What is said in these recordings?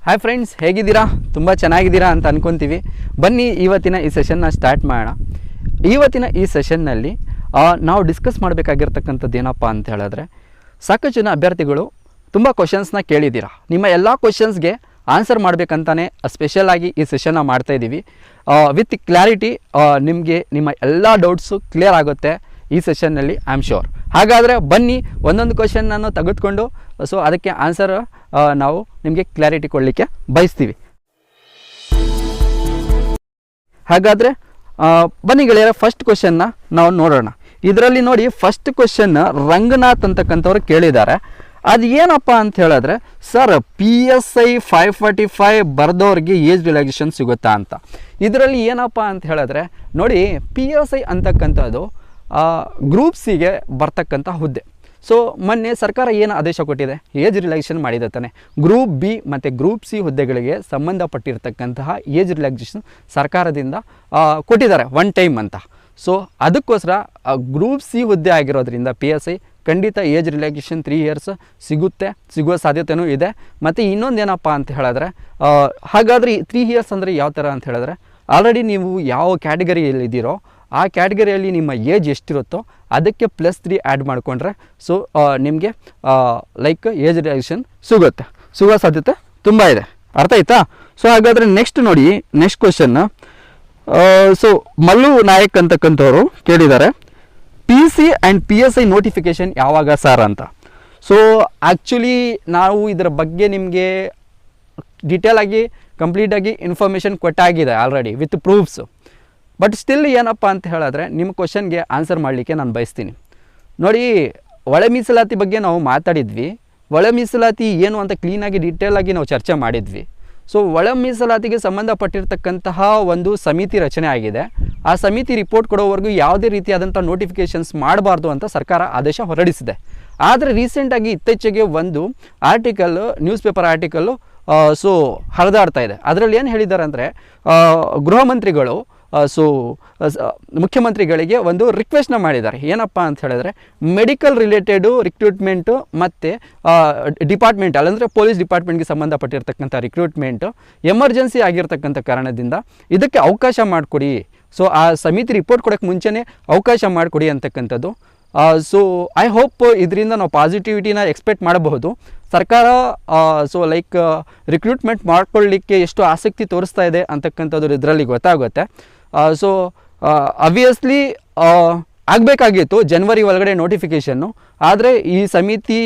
Hi friends, ಹೇಗಿದ್ದೀರಾ? ತುಂಬ ಚೆನ್ನಾಗಿದ್ದೀರಾ ಅಂತ ಅಂದ್ಕೊತೀವಿ. ಬನ್ನಿ ಇವತ್ತಿನ ಈ ಸೆಷನ್ನ ಸ್ಟಾರ್ಟ್ ಮಾಡೋಣ. ಇವತ್ತಿನ ಈ ಸೆಷನ್ನಲ್ಲಿ ನಾವು ಡಿಸ್ಕಸ್ ಮಾಡಬೇಕಾಗಿರ್ತಕ್ಕಂಥದ್ದು ಏನಪ್ಪ ಅಂತ ಹೇಳಿದ್ರೆ, ಸಾಕಷ್ಟು ಜನ ಅಭ್ಯರ್ಥಿಗಳು ತುಂಬ ಕ್ವಶನ್ಸ್ನ ಕೇಳಿದ್ದೀರಾ. ನಿಮ್ಮ ಎಲ್ಲ ಕ್ವಶನ್ಸ್ಗೆ ಆನ್ಸರ್ ಮಾಡಬೇಕಂತಾನೆ ಸ್ಪೆಷಲಾಗಿ ಈ ಸೆಷನ್ನ ಮಾಡ್ತಾಯಿದ್ದೀವಿ. ವಿತ್ ಕ್ಲಾರಿಟಿ ನಿಮಗೆ ನಿಮ್ಮ ಎಲ್ಲ ಡೌಟ್ಸು ಕ್ಲಿಯರ್ ಆಗುತ್ತೆ ಈ ಸೆಷನ್ನಲ್ಲಿ, ಐ ಆಮ್ ಶ್ಯೂರ್. ಹಾಗಾದರೆ ಬನ್ನಿ ಒಂದೊಂದು ಕ್ವಶನ್ನನ್ನು ತೆಗೆದುಕೊಂಡು ಅದಕ್ಕೆ ಆನ್ಸರ್ ನಾವು ನಿಮಗೆ ಕ್ಲಾರಿಟಿ ಕೊಡಲಿಕ್ಕೆ ಬಯಸ್ತೀವಿ. ಹಾಗಾದರೆ ಬನ್ನಿ ಗೆಳೆಯರ, ಫಸ್ಟ್ ಕ್ವಶನ್ನ ನಾವು ನೋಡೋಣ. ಇದರಲ್ಲಿ ನೋಡಿ, ಫಸ್ಟ್ ಕ್ವಶನ್ ರಂಗನಾಥ್ ಅಂತಕ್ಕಂಥವ್ರು ಕೇಳಿದ್ದಾರೆ. ಅದು ಏನಪ್ಪ ಅಂತ ಹೇಳಿದ್ರೆ, ಸರ್ PSI 545 ಬರೆದವ್ರಿಗೆ ಏಜ್ ರಿಲ್ಯಾಕ್ಸೇಷನ್ ಸಿಗುತ್ತಾ ಅಂತ. ಇದರಲ್ಲಿ ಏನಪ್ಪ ಅಂತ ಹೇಳಿದ್ರೆ ನೋಡಿ, PSI ಅಂತಕ್ಕಂಥದ್ದು ಗ್ರೂಪ್ ಸಿಗೆ ಬರ್ತಕ್ಕಂಥ ಹುದ್ದೆ. ಸೊ ಮೊನ್ನೆ ಸರ್ಕಾರ ಏನು ಆದೇಶ ಕೊಟ್ಟಿದೆ, ಏಜ್ ರಿಲ್ಯಾಕ್ಸೇಷನ್ ಮಾಡಿದೆ ತಾನೆ. ಗ್ರೂಪ್ ಬಿ ಮತ್ತು ಗ್ರೂಪ್ ಸಿ ಹುದ್ದೆಗಳಿಗೆ ಸಂಬಂಧಪಟ್ಟಿರ್ತಕ್ಕಂತಹ ಏಜ್ ರಿಲ್ಯಾಕ್ಸೇಷನ್ ಸರ್ಕಾರದಿಂದ ಕೊಟ್ಟಿದ್ದಾರೆ ಒನ್ ಟೈಮ್ ಅಂತ. ಸೊ ಅದಕ್ಕೋಸ್ಕರ ಗ್ರೂಪ್ ಸಿ ಹುದ್ದೆ ಆಗಿರೋದ್ರಿಂದ PSI ಖಂಡಿತ ಏಜ್ ರಿಲ್ಯಾಕ್ಸೇಷನ್ 3 ಇಯರ್ಸ್ ಸಿಗುವ ಸಾಧ್ಯತೆಯೂ ಇದೆ. ಮತ್ತು ಇನ್ನೊಂದೇನಪ್ಪ ಅಂತ ಹೇಳಿದ್ರೆ, ಹಾಗಾದರೆ 3 ಇಯರ್ಸ್ ಅಂದರೆ ಯಾವ ಥರ ಅಂತ ಹೇಳಿದ್ರೆ, ಆಲ್ರೆಡಿ ನೀವು ಯಾವ ಕ್ಯಾಟಗರಿಯಲ್ಲಿದ್ದೀರೋ ಆ ಕ್ಯಾಟಗರಿಯಲ್ಲಿ ನಿಮ್ಮ ಏಜ್ ಎಷ್ಟಿರುತ್ತೋ ಅದಕ್ಕೆ +3 ಆ್ಯಡ್ ಮಾಡಿಕೊಂಡ್ರೆ ಸೊ ನಿಮಗೆ ಲೈಕ್ ಏಜ್ ರಿಲ್ಯಾಕ್ಸೇಷನ್ ಸಿಗುವ ಸಾಧ್ಯತೆ ತುಂಬ ಇದೆ. ಅರ್ಥ ಆಯ್ತಾ? ಸೊ ಹಾಗಾದರೆ ನೆಕ್ಸ್ಟ್ ನೋಡಿ, next question. So Mallu Nayak ಅಂತಕ್ಕಂಥವ್ರು ಕೇಳಿದ್ದಾರೆ, PC ಆ್ಯಂಡ್ PSI ನೋಟಿಫಿಕೇಷನ್ ಯಾವಾಗ ಸರ್ ಅಂತ. ಸೊ ಆ್ಯಕ್ಚುಲಿ ನಾವು ಇದರ ಬಗ್ಗೆ ನಿಮಗೆ ಡೀಟೇಲಾಗಿ ಕಂಪ್ಲೀಟಾಗಿ ಇನ್ಫಾರ್ಮೇಷನ್ ಕೊಟ್ಟಾಗಿದೆ already with proofs. But still ಏನಪ್ಪ ಅಂತ ಹೇಳಿದ್ರೆ, ನಿಮ್ಮ ಕ್ವಶನ್ಗೆ ಆನ್ಸರ್ ಮಾಡಲಿಕ್ಕೆ ನಾನು ಬಯಸ್ತೀನಿ. ನೋಡಿ, ಒಳ ಮೀಸಲಾತಿ ಬಗ್ಗೆ ನಾವು ಮಾತಾಡಿದ್ವಿ. ಒಳ ಮೀಸಲಾತಿ ಏನು ಅಂತ ಕ್ಲೀನಾಗಿ ಡೀಟೇಲಾಗಿ ನಾವು ಚರ್ಚೆ ಮಾಡಿದ್ವಿ. ಸೊ ಒಳ ಮೀಸಲಾತಿಗೆ ಸಂಬಂಧಪಟ್ಟಿರ್ತಕ್ಕಂತಹ ಒಂದು ಸಮಿತಿ ರಚನೆ ಆಗಿದೆ. ಆ ಸಮಿತಿ ರಿಪೋರ್ಟ್ ಕೊಡೋವರೆಗೂ ಯಾವುದೇ ರೀತಿಯಾದಂಥ ನೋಟಿಫಿಕೇಷನ್ಸ್ ಮಾಡಬಾರ್ದು ಅಂತ ಸರ್ಕಾರ ಆದೇಶ ಹೊರಡಿಸಿದೆ. ಆದರೆ ರೀಸೆಂಟಾಗಿ ಇತ್ತೀಚೆಗೆ ಒಂದು article, news paper article so ಹರಿದಾಡ್ತಾ ಇದೆ. ಅದರಲ್ಲಿ ಏನು ಹೇಳಿದ್ದಾರೆ ಅಂದರೆ, ಗೃಹ ಮಂತ್ರಿಗಳು ಮುಖ್ಯಮಂತ್ರಿಗಳಿಗೆ ಒಂದು ರಿಕ್ವೆಸ್ಟ್ನ ಮಾಡಿದ್ದಾರೆ. ಏನಪ್ಪ ಅಂತ ಹೇಳಿದ್ರೆ, ಮೆಡಿಕಲ್ ರಿಲೇಟೆಡು ರಿಕ್ರೂಟ್ಮೆಂಟು ಮತ್ತು ಡಿಪಾರ್ಟ್ಮೆಂಟಲ್ ಅಂದರೆ ಪೊಲೀಸ್ ಡಿಪಾರ್ಟ್ಮೆಂಟ್ಗೆ ಸಂಬಂಧಪಟ್ಟಿರ್ತಕ್ಕಂಥ ರಿಕ್ರೂಟ್ಮೆಂಟು ಎಮರ್ಜೆನ್ಸಿ ಆಗಿರ್ತಕ್ಕಂಥ ಕಾರಣದಿಂದ ಇದಕ್ಕೆ ಅವಕಾಶ ಮಾಡಿಕೊಡಿ. ಸೊ ಆ ಸಮಿತಿ ರಿಪೋರ್ಟ್ ಕೊಡೋಕ್ಕೆ ಮುಂಚೆನೇ ಅವಕಾಶ ಮಾಡಿಕೊಡಿ ಅಂತಕ್ಕಂಥದ್ದು. ಸೊ ಐ ಹೋಪ್ ಇದರಿಂದ ನಾವು ಪಾಸಿಟಿವಿಟಿನ ಎಕ್ಸ್ಪೆಕ್ಟ್ ಮಾಡಬಹುದು. ಸರ್ಕಾರ ಸೊ ಲೈಕ್ ರಿಕ್ರೂಟ್ಮೆಂಟ್ ಮಾಡ್ಕೊಳ್ಳಿಕ್ಕೆ ಎಷ್ಟು ಆಸಕ್ತಿ ತೋರಿಸ್ತಾ ಇದೆ ಅಂತಕ್ಕಂಥದ್ದು ಇದರಲ್ಲಿ ಗೊತ್ತಾಗುತ್ತೆ. ಸೊ ಅಬ್ವಿಯಸ್ಲಿ ಆಗಬೇಕಾಗಿತ್ತು ಜನವರಿ ಒಳಗಡೆ ನೋಟಿಫಿಕೇಷನ್ನು. ಆದರೆ ಈ ಸಮಿತಿ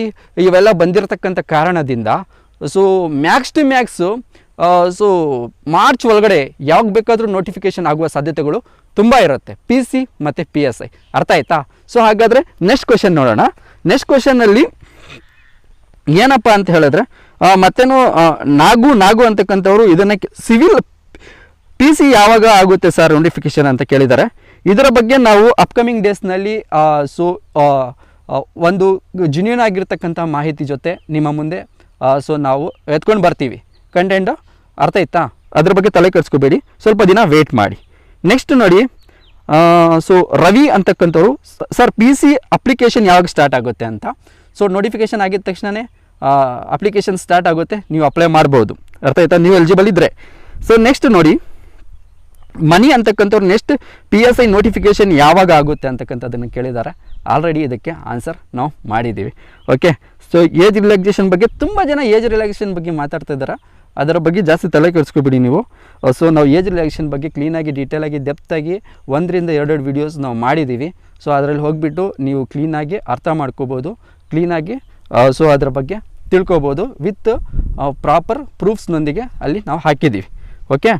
ಇವೆಲ್ಲ ಬಂದಿರತಕ್ಕಂಥ ಕಾರಣದಿಂದ so max to max so March ಒಳಗಡೆ ಯಾವಾಗ ಬೇಕಾದರೂ ನೋಟಿಫಿಕೇಷನ್ ಆಗುವ ಸಾಧ್ಯತೆಗಳು ತುಂಬ ಇರುತ್ತೆ, PC ಮತ್ತು PSI. ಅರ್ಥ ಆಯ್ತಾ? ಸೊ ಹಾಗಾದರೆ ನೆಕ್ಸ್ಟ್ ಕ್ವಶನ್ ನೋಡೋಣ. ನೆಕ್ಸ್ಟ್ ಕ್ವಶನ್ನಲ್ಲಿ ಏನಪ್ಪ ಅಂತ ಹೇಳಿದ್ರೆ, ಮತ್ತೇನು ನಾಗು ಅಂತಕ್ಕಂಥವ್ರು ಇದನ್ನು ಸಿವಿಲ್ PC ಯಾವಾಗ ಆಗುತ್ತೆ ಸರ್ ನೋಟಿಫಿಕೇಷನ್ ಅಂತ ಕೇಳಿದ್ದಾರೆ. ಇದರ ಬಗ್ಗೆ ನಾವು ಅಪ್ಕಮಿಂಗ್ ಡೇಸ್ನಲ್ಲಿ ಸೊ ಒಂದು ಜೆನ್ಯೂನ್ ಆಗಿರ್ತಕ್ಕಂಥ ಮಾಹಿತಿ ಜೊತೆ ನಿಮ್ಮ ಮುಂದೆ ಸೊ ನಾವು ಎತ್ಕೊಂಡು ಬರ್ತೀವಿ ಕಂಟೆಂಟು. ಅರ್ಥ ಆಯ್ತಾ? ಅದ್ರ ಬಗ್ಗೆ ತಲೆ ಕೆಡಿಸ್ಕೋಬೇಡಿ, ಸ್ವಲ್ಪ ದಿನ ವೇಟ್ ಮಾಡಿ. ನೆಕ್ಸ್ಟ್ ನೋಡಿ, ಸೊ ರವಿ ಅಂತಕ್ಕಂಥವ್ರು, ಸರ್ PC ಅಪ್ಲಿಕೇಶನ್ ಯಾವಾಗ ಸ್ಟಾರ್ಟ್ ಆಗುತ್ತೆ ಅಂತ. ಸೊ ನೋಟಿಫಿಕೇಷನ್ ಆಗಿದ ತಕ್ಷಣವೇ ಅಪ್ಲಿಕೇಶನ್ ಸ್ಟಾರ್ಟ್ ಆಗುತ್ತೆ, ನೀವು ಅಪ್ಲೈ ಮಾಡ್ಬೋದು. ಅರ್ಥ ಆಯ್ತಾ? ನೀವು ಎಲಿಜಿಬಲ್ ಇದ್ದರೆ. ಸೊ ನೆಕ್ಸ್ಟ್ ನೋಡಿ, ಮನಿ ಅಂತಕ್ಕಂಥವ್ರು ನೆಕ್ಸ್ಟ್ PSI ನೋಟಿಫಿಕೇಷನ್ ಯಾವಾಗ ಆಗುತ್ತೆ ಅಂತಕ್ಕಂಥದ್ದನ್ನು ಕೇಳಿದ್ದಾರೆ. ಆಲ್ರೆಡಿ ಇದಕ್ಕೆ ಆನ್ಸರ್ ನಾವು ಮಾಡಿದ್ದೀವಿ. ಓಕೆ. ಸೊ ಏಜ್ ರಿಲ್ಯಾಕ್ಸೇಷನ್ ಬಗ್ಗೆ ತುಂಬ ಜನ ಏಜ್ ರಿಲ್ಯಾಕ್ಸೇಷನ್ ಬಗ್ಗೆ ಮಾತಾಡ್ತಾ ಇದ್ದಾರೆ. ಅದರ ಬಗ್ಗೆ ಜಾಸ್ತಿ ತಲೆ ಕೆಡಿಸ್ಕೊಬಿಡಿ ನೀವು. ಸೊ ನಾವು ಏಜ್ ರಿಲ್ಯಾಕ್ಸೇಷನ್ ಬಗ್ಗೆ ಕ್ಲೀನಾಗಿ ಡೀಟೇಲಾಗಿ ಡೆಪ್ತಾಗಿ 1 ರಿಂದ 2 ವೀಡಿಯೋಸ್ ನಾವು ಮಾಡಿದ್ದೀವಿ. ಸೊ ಅದರಲ್ಲಿ ಹೋಗಿಬಿಟ್ಟು ನೀವು ಕ್ಲೀನಾಗಿ ಅರ್ಥ ಮಾಡ್ಕೋಬೋದು, ಕ್ಲೀನಾಗಿ ಸೊ ಅದರ ಬಗ್ಗೆ ತಿಳ್ಕೊಬೋದು ವಿತ್ ಪ್ರಾಪರ್ ಪ್ರೂಫ್ಸ್ನೊಂದಿಗೆ ಅಲ್ಲಿ ನಾವು ಹಾಕಿದ್ದೀವಿ. ಓಕೆ.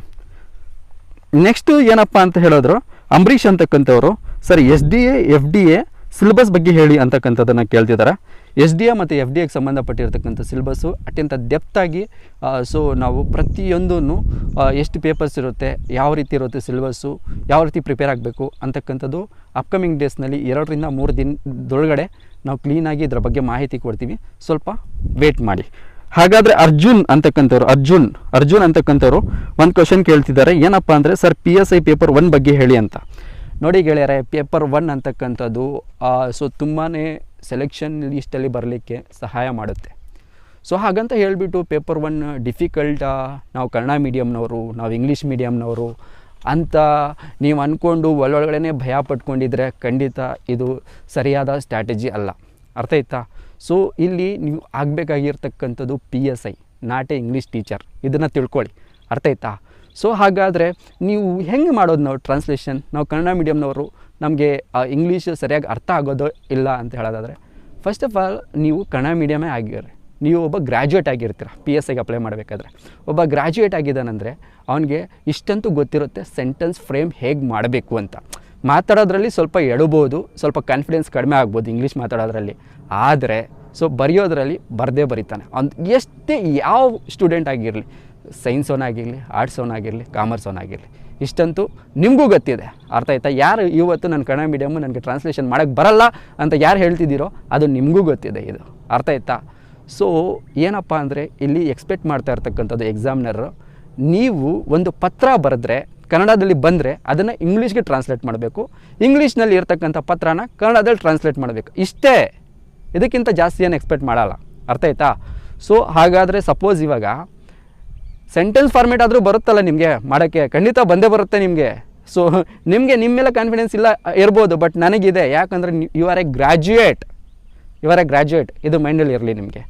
ನೆಕ್ಸ್ಟು ಏನಪ್ಪ ಅಂತ ಹೇಳಿದ್ರು, ಅಂಬರೀಷ್ ಅಂತಕ್ಕಂಥವ್ರು, ಸರ್ SDA FDA ಸಿಲೆಬಸ್ ಬಗ್ಗೆ ಹೇಳಿ ಅಂತಕ್ಕಂಥದ್ದನ್ನು ಕೇಳ್ತಿದ್ದಾರೆ. SDA ಮತ್ತು FDAಗೆ ಸಂಬಂಧಪಟ್ಟಿರ್ತಕ್ಕಂಥ ಸಿಲೆಬಸ್ಸು ಅತ್ಯಂತ ಡೆಪ್ತಾಗಿ ಸೊ ನಾವು ಪ್ರತಿಯೊಂದೂ ಎಷ್ಟು ಪೇಪರ್ಸ್ ಇರುತ್ತೆ, ಯಾವ ರೀತಿ ಇರುತ್ತೆ ಸಿಲೆಬಸ್ಸು, ಯಾವ ರೀತಿ ಪ್ರಿಪೇರ್ ಆಗಬೇಕು ಅಂತಕ್ಕಂಥದ್ದು ಅಪ್ಕಮಿಂಗ್ ಡೇಸ್ನಲ್ಲಿ 2 ರಿಂದ 3 ದಿನದೊಳಗಡೆ ನಾವು ಕ್ಲೀನಾಗಿ ಇದರ ಬಗ್ಗೆ ಮಾಹಿತಿ ಕೊಡ್ತೀವಿ. ಸ್ವಲ್ಪ ವೇಟ್ ಮಾಡಿ. ಹಾಗಾದರೆ ಅರ್ಜುನ್ ಅಂತಕ್ಕಂಥವ್ರು ಒಂದು ಕ್ವಶನ್ ಕೇಳ್ತಿದ್ದಾರೆ. ಏನಪ್ಪ ಅಂದರೆ, ಸರ್ PSI ಪೇಪರ್ 1 ಬಗ್ಗೆ ಹೇಳಿ ಅಂತ. ನೋಡಿ ಗೆಳೆಯರೆ, ಪೇಪರ್ 1 ಅಂತಕ್ಕಂಥದ್ದು ಸೊ ತುಂಬಾ ಸೆಲೆಕ್ಷನ್ ಲಿಸ್ಟಲ್ಲಿ ಬರಲಿಕ್ಕೆ ಸಹಾಯ ಮಾಡುತ್ತೆ. ಸೊ ಹಾಗಂತ ಹೇಳಿಬಿಟ್ಟು ಪೇಪರ್ 1 ಡಿಫಿಕಲ್ಟಾ, ನಾವು ಕನ್ನಡ ಮೀಡಿಯಮ್ನವರು, ನಾವು ಇಂಗ್ಲೀಷ್ ಮೀಡಿಯಮ್ನವರು ಅಂತ ನೀವು ಅಂದ್ಕೊಂಡು ಒಳಗಡೆ ಭಯ ಪಟ್ಕೊಂಡಿದ್ರೆ ಖಂಡಿತ ಇದು ಸರಿಯಾದ ಸ್ಟ್ರಾಟಜಿ ಅಲ್ಲ. ಅರ್ಥ ಆಯ್ತಾ? ಸೊ ಇಲ್ಲಿ ನೀವು ಆಗಬೇಕಾಗಿರ್ತಕ್ಕಂಥದ್ದು PSI, not A English teacher. ಇದನ್ನು ತಿಳ್ಕೊಳ್ಳಿ. ಅರ್ಥ ಆಯ್ತಾ? ಸೊ ಹಾಗಾದರೆ ನೀವು ಹೆಂಗೆ ಮಾಡೋದು? ನಾವು ಟ್ರಾನ್ಸ್ಲೇಷನ್, ನಾವು ಕನ್ನಡ ಮೀಡಿಯಮ್ನವರು, ನಮಗೆ ಇಂಗ್ಲೀಷ್ ಸರಿಯಾಗಿ ಅರ್ಥ ಆಗೋದು ಇಲ್ಲ ಅಂತ ಹೇಳೋದಾದರೆ, ಫಸ್ಟ್ ಆಫ್ ಆಲ್ ನೀವು ಕನ್ನಡ ಮೀಡಿಯಮೇ ಆಗಿರ್ರಿ. ನೀವು ಒಬ್ಬ ಗ್ರ್ಯಾಜುಯೇಟ್ ಆಗಿರ್ತೀರ. PSIಗೆ ಅಪ್ಲೈ ಮಾಡಬೇಕಾದ್ರೆ ಒಬ್ಬ ಗ್ರ್ಯಾಜುಯೇಟ್ ಆಗಿದ್ದಾನಂದರೆ ಅವನಿಗೆ ಇಷ್ಟಂತೂ ಗೊತ್ತಿರುತ್ತೆ ಸೆಂಟೆನ್ಸ್ ಫ್ರೇಮ್ ಹೇಗೆ ಮಾಡಬೇಕು ಅಂತ. ಮಾತಾಡೋದ್ರಲ್ಲಿ ಸ್ವಲ್ಪ ಎಡಬೋದು, ಸ್ವಲ್ಪ ಕಾನ್ಫಿಡೆನ್ಸ್ ಕಡಿಮೆ ಆಗ್ಬೋದು ಇಂಗ್ಲೀಷ್ ಮಾತಾಡೋದ್ರಲ್ಲಿ. ಆದರೆ ಸೊ ಬರೆಯೋದ್ರಲ್ಲಿ ಬರದೇ ಬರೀತಾನೆ. ಎಷ್ಟೇ ಯಾವ ಸ್ಟೂಡೆಂಟ್ ಆಗಿರಲಿ, ಸೈನ್ಸ್ ಆಗಿರಲಿ, ಆರ್ಟ್ಸ್ ಆಗಿರಲಿ, ಕಾಮರ್ಸ್ ಆಗಿರಲಿ, ಇಷ್ಟಂತೂ ನಿಮಗೂ ಗೊತ್ತಿದೆ. ಅರ್ಥ ಆಯ್ತಾ? ಯಾರು ಇವತ್ತು ನನ್ನ ಕನ್ನಡ ಮೀಡಿಯಮ್ಮು ನನಗೆ ಟ್ರಾನ್ಸ್ಲೇಷನ್ ಮಾಡೋಕ್ಕೆ ಬರಲ್ಲ ಅಂತ ಯಾರು ಹೇಳ್ತಿದ್ದೀರೋ ಅದು ನಿಮಗೂ ಗೊತ್ತಿದೆ. ಇದು ಅರ್ಥ ಆಯ್ತಾ? ಸೊ ಏನಪ್ಪ ಅಂದರೆ ಇಲ್ಲಿ ಎಕ್ಸ್ಪೆಕ್ಟ್ ಮಾಡ್ತಾ ಇರ್ತಕ್ಕಂಥದ್ದು ಎಕ್ಸಾಮ್ನರು, ನೀವು ಒಂದು ಪತ್ರ ಬರೆದ್ರೆ ಕನ್ನಡದಲ್ಲಿ ಬಂದರೆ ಅದನ್ನು ಇಂಗ್ಲೀಷ್ಗೆ ಟ್ರಾನ್ಸ್ಲೇಟ್ ಮಾಡಬೇಕು, ಇಂಗ್ಲೀಷ್ನಲ್ಲಿ ಇರ್ತಕ್ಕಂಥ ಪತ್ರನ ಕನ್ನಡದಲ್ಲಿ ಟ್ರಾನ್ಸ್ಲೇಟ್ ಮಾಡಬೇಕು. ಇಷ್ಟೇ, ಇದಕ್ಕಿಂತ ಜಾಸ್ತಿ ಏನು ಎಕ್ಸ್ಪೆಕ್ಟ್ ಮಾಡಲ್ಲ. ಅರ್ಥ ಆಯ್ತಾ? ಸೊ ಹಾಗಾದರೆ ಸಪೋಸ್ ಇವಾಗ ಸೆಂಟೆನ್ಸ್ ಫಾರ್ಮೇಟ್ ಆದರೂ ಬರುತ್ತಲ್ಲ ನಿಮಗೆ ಮಾಡೋಕ್ಕೆ, ಖಂಡಿತ ಬಂದೇ ಬರುತ್ತೆ ನಿಮಗೆ. ಸೊ ನಿಮಗೆ ನಿಮ್ಮ ಮೇಲೆ ಕಾನ್ಫಿಡೆನ್ಸ್ ಇಲ್ಲ ಇರ್ಬೋದು, ಬಟ್ ನನಗಿದೆ. ಯಾಕಂದರೆ ಯು ಆರ್ ಎ ಗ್ರ್ಯಾಜುಯೇಟ್, ಇದು ಮೈಂಡಲ್ಲಿ ಇರಲಿ ನಿಮಗೆ.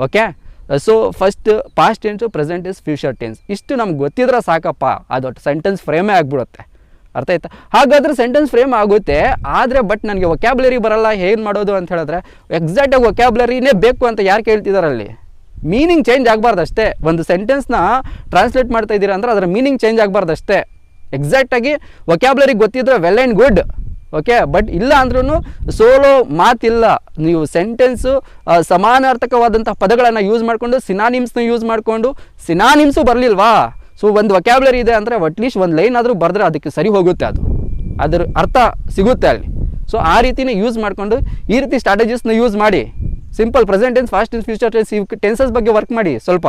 Okay? So first past tens, present tense, future tense, ಇಷ್ಟು ನಮ್ಗೆ ಗೊತ್ತಿದ್ರೆ ಸಾಕಪ್ಪ, ಅದು ಸೆಂಟೆನ್ಸ್ ಫ್ರೇಮೇ ಆಗಿಬಿಡುತ್ತೆ. ಅರ್ಥ ಆಯ್ತಾ? ಹಾಗಾದರೆ ಸೆಂಟೆನ್ಸ್ ಫ್ರೇಮ್ ಆಗುತ್ತೆ, ಆದರೆ ಬಟ್ ನನಗೆ ವೊಕ್ಯಾಬ್ಲರಿ ಬರಲ್ಲ, ಏನು ಮಾಡೋದು ಅಂತ ಹೇಳಿದ್ರೆ ಎಕ್ಸಾಕ್ಟಾಗಿ ವೊಕ್ಯಾಬ್ಲರಿನೇ ಬೇಕು ಅಂತ ಯಾರು ಕೇಳ್ತಿದ್ದಾರಲ್ಲಿ? ಮೀನಿಂಗ್ ಚೇಂಜ್ ಆಗಬಾರ್ದು ಅಷ್ಟೇ. ಒಂದು ಸೆಂಟೆನ್ಸ್ನ ಟ್ರಾನ್ಸ್ಲೇಟ್ ಮಾಡ್ತಾ ಇದ್ದೀರಾ ಅಂದರೆ ಅದರ ಮೀನಿಂಗ್ ಚೇಂಜ್ ಆಗಬಾರ್ದು ಅಷ್ಟೇ. ಎಕ್ಸಾಕ್ಟಾಗಿ ವೊಕ್ಯಾಬ್ಲರಿ ಗೊತ್ತಿದ್ರೆ well and good. Okay? But ಇಲ್ಲ ಅಂದ್ರೂ ಸೋಲೋ ಮಾತಿಲ್ಲ. ನೀವು ಸೆಂಟೆನ್ಸು ಸಮಾನಾರ್ಥಕವಾದಂಥ ಪದಗಳನ್ನು ಯೂಸ್ ಮಾಡಿಕೊಂಡು ಸಿನಾನಿಮ್ಸ್ನ ಯೂಸ್ ಮಾಡಿಕೊಂಡು, ಸಿನಾನಿಮ್ಸು ಬರಲಿಲ್ವಾ? ಸೊ ಒಂದು ವೊಕ್ಯಾಬ್ಲರಿ ಇದೆ ಅಂದರೆ ಅಟ್ಲೀಸ್ಟ್ ಒಂದು ಲೈನ್ ಆದರೂ ಬರೆದ್ರೆ ಅದಕ್ಕೆ ಸರಿ ಹೋಗುತ್ತೆ, ಅದರ ಅರ್ಥ ಸಿಗುತ್ತೆ ಅಲ್ಲಿ. ಸೊ ಆ ರೀತಿನೇ ಯೂಸ್ ಮಾಡಿಕೊಂಡು ಈ ರೀತಿ ಸ್ಟ್ರಾಟಜೀಸ್ನ ಯೂಸ್ ಮಾಡಿ. Simple present tense, past tense, future tense, ಇವು ಟೆನ್ಸಸ್ ಬಗ್ಗೆ ವರ್ಕ್ ಮಾಡಿ ಸ್ವಲ್ಪ.